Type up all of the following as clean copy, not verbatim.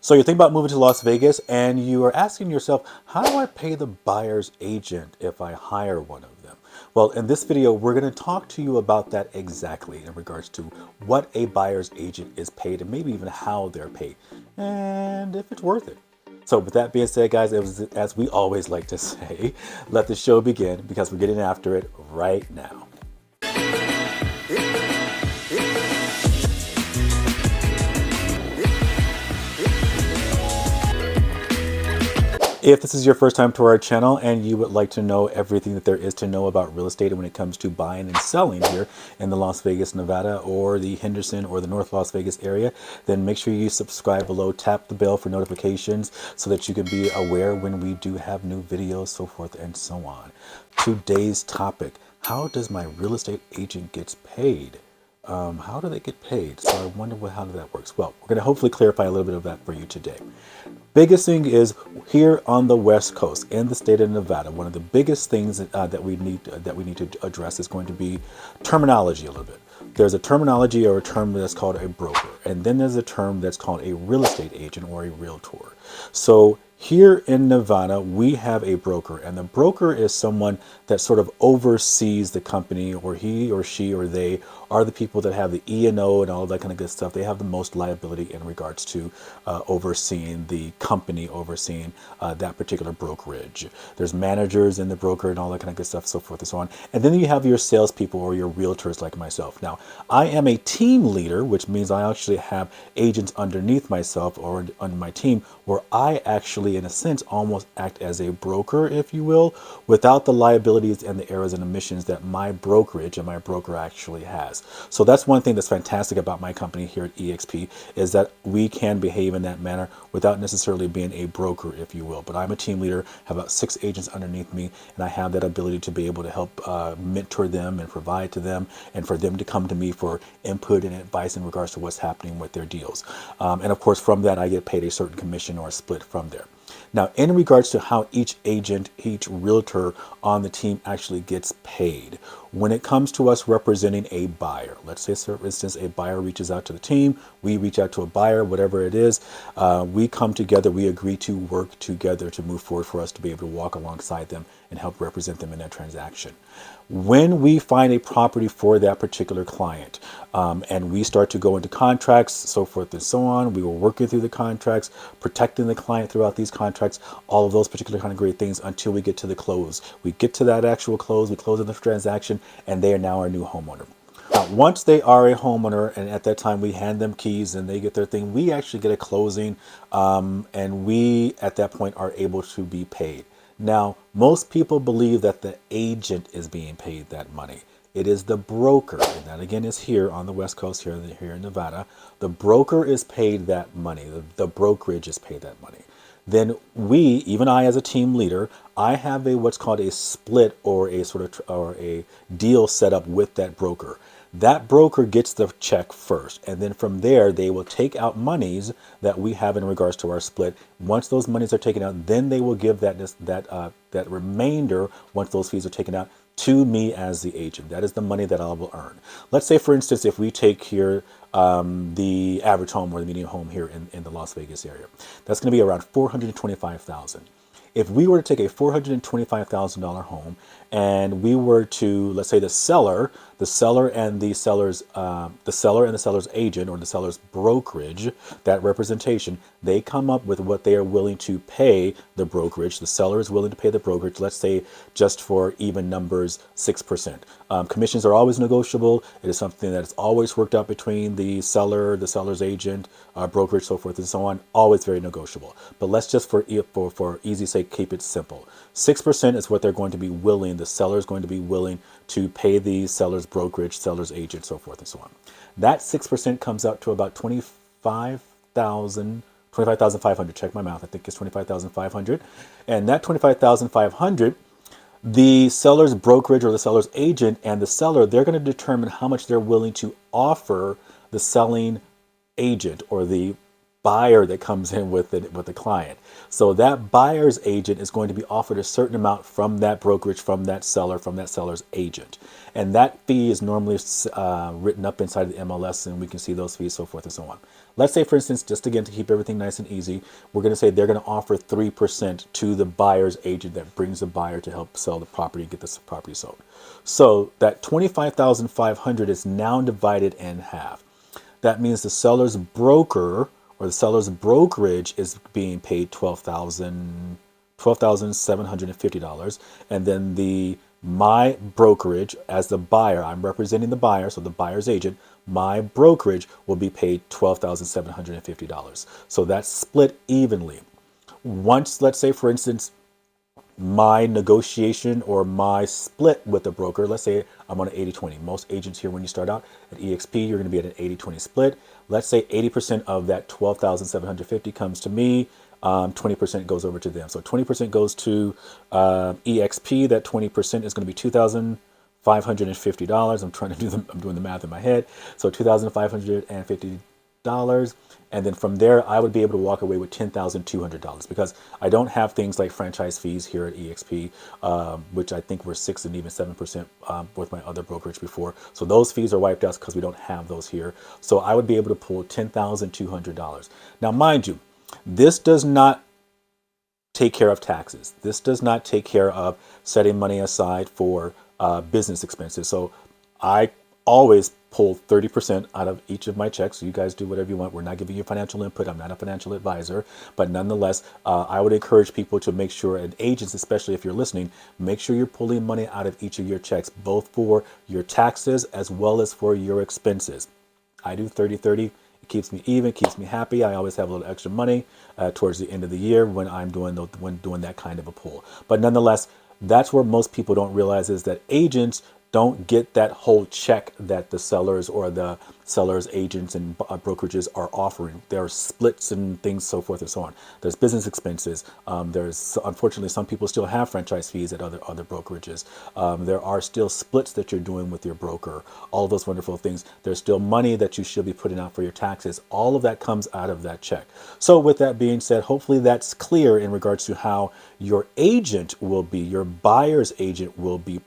So you think about moving to Las Vegas and you are asking yourself, how do I pay the buyer's agent if I hire one of them? Well, in this video, we're going to talk to you about that exactly in regards to what a buyer's agent is paid and maybe even how they're paid and if it's worth it. So with that being said, guys, as we always like to say, let the show begin because we're getting after it right now. If this is your first time to our channel and you would like to know everything that there is to know about real estate when it comes to buying and selling here in the Las Vegas, Nevada, or the Henderson or the North Las Vegas area, then make sure you subscribe below, tap the bell for notifications so that you can be aware when we do have new videos, so forth and so on. Today's topic, how does my real estate agent gets paid? How do they get paid? So I wonder how that works. Well, we're going to hopefully clarify a little bit of that for you today. Biggest thing is here on the West Coast in the state of Nevada, one of the biggest things that we need to address is going to be terminology a little bit. There's a terminology or a term that's called a broker, and then there's a term that's called a real estate agent or a realtor. So here in Nevada, we have a broker, and the broker is someone that sort of oversees the company, or he or she or they are the people that have the E&O and all that kind of good stuff. They have the most liability in regards to overseeing the company, overseeing that particular brokerage. There's managers in the broker and all that kind of good stuff, so forth and so on. And then you have your salespeople or your realtors like myself. Now, I am a team leader, which means I actually have agents underneath myself or under my team where I actually, in a sense, almost act as a broker, if you will, without the liabilities and the errors and omissions that my brokerage and my broker actually has. So that's one thing that's fantastic about my company here at EXP is that we can behave in that manner without necessarily being a broker, if you will. But I'm a team leader, have about 6 agents underneath me, and I have that ability to be able to help mentor them and provide to them and for them to come to me for input and advice in regards to what's happening with their deals. And of course, from that, I get paid a certain commission or a split from there. Now, in regards to how each agent, each realtor on the team actually gets paid, when it comes to us representing a buyer, let's say, for instance, a buyer reaches out to the team, we reach out to a buyer, whatever it is, we come together, we agree to work together to move forward for us to be able to walk alongside them and help represent them in that transaction. When we find a property for that particular client and we start to go into contracts, so forth and so on, we were working through the contracts, protecting the client throughout these contracts, all of those particular kind of great things until we get to the close. We get to that actual close, we close on the transaction, and they are now our new homeowner. Now, once they are a homeowner, and at that time we hand them keys and they get their thing, we actually get a closing, and we at that point are able to be paid. Now, most people believe that the agent is being paid that money. It is the broker, and that again is here on the West Coast, here in Nevada. The broker is paid that money. The brokerage is paid that money. Then we, even I as a team leader, I have what's called a split or a sort of or a deal set up with that broker. That broker gets the check first, and then from there they will take out monies that we have in regards to our split. Once those monies are taken out, then they will give that remainder, once those fees are taken out, to me as the agent. That is the money that I will earn. Let's say, for instance, if we take here the average home or the median home here in the Las Vegas area, that's going to be around $425,000. If we were to take a $425,000 home and we were to, let's say, the seller and the seller's agent or the seller's brokerage, that representation, they come up with what they are willing to pay the brokerage. The seller is willing to pay the brokerage, let's say, just for even numbers, 6%. Commissions are always negotiable. It is something that is always worked out between the seller, the seller's agent, brokerage, so forth and so on. Always very negotiable. But let's just for easy sake keep it simple. 6% is what they're going to be willing. The seller is going to be willing to pay the seller's brokerage, seller's agent, so forth and so on. That 6% comes out to about $25,500. Check my math. I think it's $25,500. And that $25,500, the seller's brokerage or the seller's agent and the seller, they're going to determine how much they're willing to offer the selling agent or the buyer that comes in with it with the client. So that buyer's agent is going to be offered a certain amount from that brokerage, from that seller, from that seller's agent. And that fee is normally written up inside of the MLS, and we can see those fees, so forth and so on. Let's say, for instance, just again to keep everything nice and easy, we're going to say they're going to offer 3% to the buyer's agent that brings the buyer to help sell the property and get this property sold. So that 25,500 is now divided in half. That means the seller's broker or the seller's brokerage is being paid $12,750, and then my brokerage as the buyer, I'm representing the buyer, so the buyer's agent, my brokerage will be paid $12,750. So that's split evenly. Once, let's say, for instance, my negotiation or my split with the broker, let's say I'm on an 80-20. Most agents here, when you start out at EXP, you're going to be at an 80-20 split. Let's say 80% of that 12,750 comes to me, 20% goes over to them. So 20% goes to EXP. That 20% is going to be $2,550. I'm doing the math in my head. So $2,550. And then from there, I would be able to walk away with $10,200 because I don't have things like franchise fees here at EXP, which I think were 6 and even 7% with my other brokerage before. So those fees are wiped out because we don't have those here. So I would be able to pull $10,200. Now, mind you, this does not take care of taxes. This does not take care of setting money aside for business expenses. So I always pull 30% out of each of my checks. So you guys do whatever you want. We're not giving you financial input. I'm not a financial advisor, but nonetheless, I would encourage people to make sure, and agents, especially if you're listening, make sure you're pulling money out of each of your checks, both for your taxes as well as for your expenses. I do 30-30. It keeps me even, keeps me happy. I always have a little extra money towards the end of the year when I'm doing that kind of a pull. But nonetheless, that's where most people don't realize is that agents don't get that whole check that the sellers or the sellers agents and brokerages are offering. There are splits and things, so forth and so on. There's business expenses. There's, unfortunately, some people still have franchise fees at other brokerages. There are still splits that you're doing with your broker. All those wonderful things. There's still money that you should be putting out for your taxes. All of that comes out of that check. So with that being said, hopefully that's clear in regards to how your agent will be, your buyer's agent will be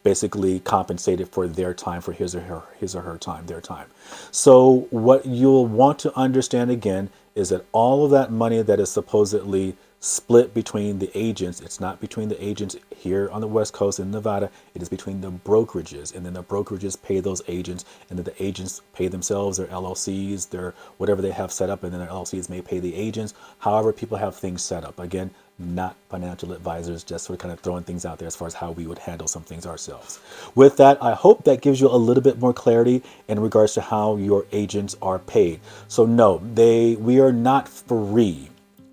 basically compensated for their time, for his or her time, their time. So what you'll want to understand again is that all of that money that is supposedly split between the agents, it's not between the agents here on the West Coast in Nevada, it is between the brokerages, and then the brokerages pay those agents, and then the agents pay themselves, their LLCs, their whatever they have set up, and then their LLCs may pay the agents, however people have things set up. Again, not financial advisors, just sort of kind of throwing things out there as far as how we would handle some things ourselves. With that, I hope that gives you a little bit more clarity in regards to how your agents are paid. So no, we are not free.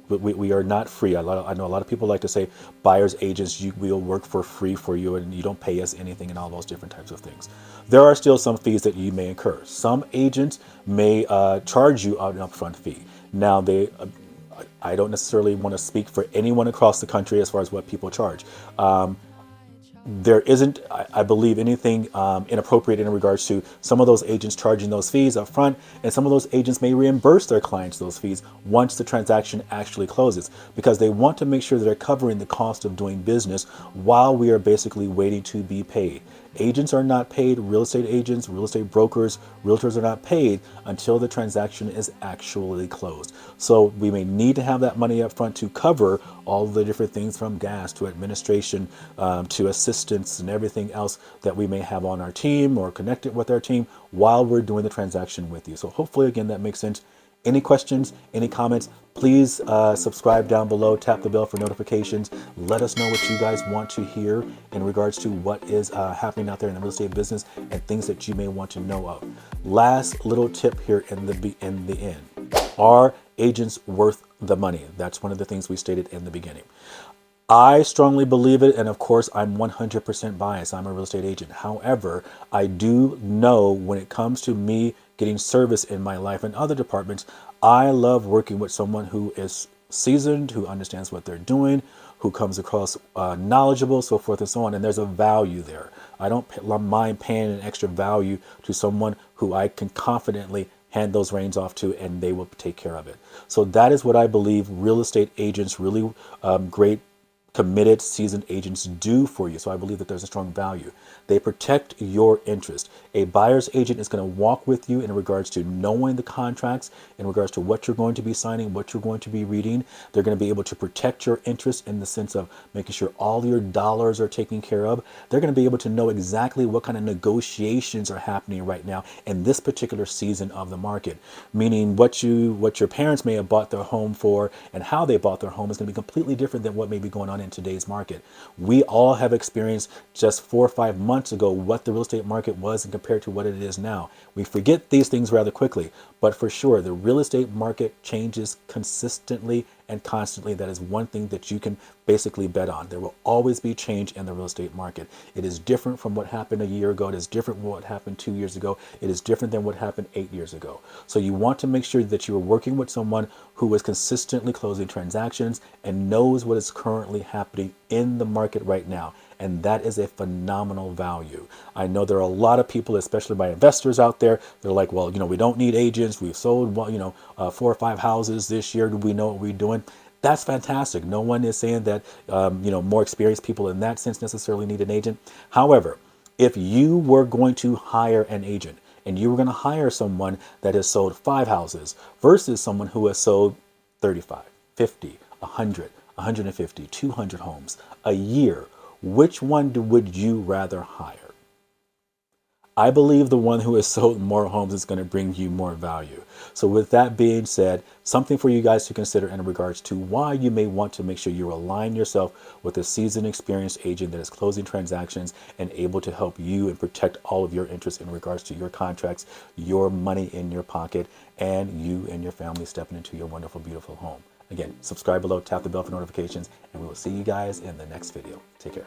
We are not free. I know a lot of people like to say buyer's agents, we'll work for free for you and you don't pay us anything and all those different types of things. There are still some fees that you may incur. Some agents may charge you an upfront fee. Now, I don't necessarily want to speak for anyone across the country as far as what people charge. There isn't, I believe, anything inappropriate in regards to some of those agents charging those fees up front, and some of those agents may reimburse their clients those fees once the transaction actually closes, because they want to make sure that they're covering the cost of doing business while we are basically waiting to be paid. Agents are not paid, real estate agents, real estate brokers, realtors are not paid until the transaction is actually closed. So we may need to have that money up front to cover all the different things from gas to administration to assistance and everything else that we may have on our team or connected with our team while we're doing the transaction with you. So hopefully, again, that makes sense. Any questions, any comments, please subscribe down below, tap the bell for notifications. Let us know what you guys want to hear in regards to what is happening out there in the real estate business and things that you may want to know of. Last little tip here in the end. Are agents worth the money? That's one of the things we stated in the beginning. I strongly believe it, and of course, I'm 100% biased. I'm a real estate agent. However, I do know when it comes to me getting service in my life and other departments, I love working with someone who is seasoned, who understands what they're doing, who comes across knowledgeable, so forth and so on. And there's a value there. I don't mind paying an extra value to someone who I can confidently hand those reins off to, and they will take care of it. So that is what I believe real estate agents, really great committed seasoned agents, do for you. So I believe that there's a strong value. They protect your interest. A buyer's agent is going to walk with you in regards to knowing the contracts, in regards to what you're going to be signing, what you're going to be reading. They're going to be able to protect your interest in the sense of making sure all your dollars are taken care of. They're going to be able to know exactly what kind of negotiations are happening right now in this particular season of the market, meaning what your parents may have bought their home for and how they bought their home is going to be completely different than what may be going on in today's market. We all have experienced just 4 or 5 months ago what the real estate market was and compared to what it is now. We forget these things rather quickly, but for sure, the real estate market changes consistently and constantly. That is one thing that you can basically bet on. There will always be change in the real estate market. It is different from what happened a year ago. It is different from what happened 2 years ago. It is different than what happened 8 years ago. So you want to make sure that you are working with someone who is consistently closing transactions and knows what is currently happening in the market right now. And that is a phenomenal value. I know there are a lot of people, especially my investors out there, they're like, well, we don't need agents. We've sold, 4 or 5 houses this year. Do we know what we're doing? That's fantastic. No one is saying that, more experienced people in that sense necessarily need an agent. However, if you were going to hire an agent and you were going to hire someone that has sold 5 houses versus someone who has sold 35, 50, 100, 150, 200 homes a year, which one would you rather hire? I believe the one who has sold more homes is going to bring you more value. So with that being said, something for you guys to consider in regards to why you may want to make sure you align yourself with a seasoned, experienced agent that is closing transactions and able to help you and protect all of your interests in regards to your contracts, your money in your pocket, and you and your family stepping into your wonderful, beautiful home. Again, subscribe below, tap the bell for notifications, and we will see you guys in the next video. Take care.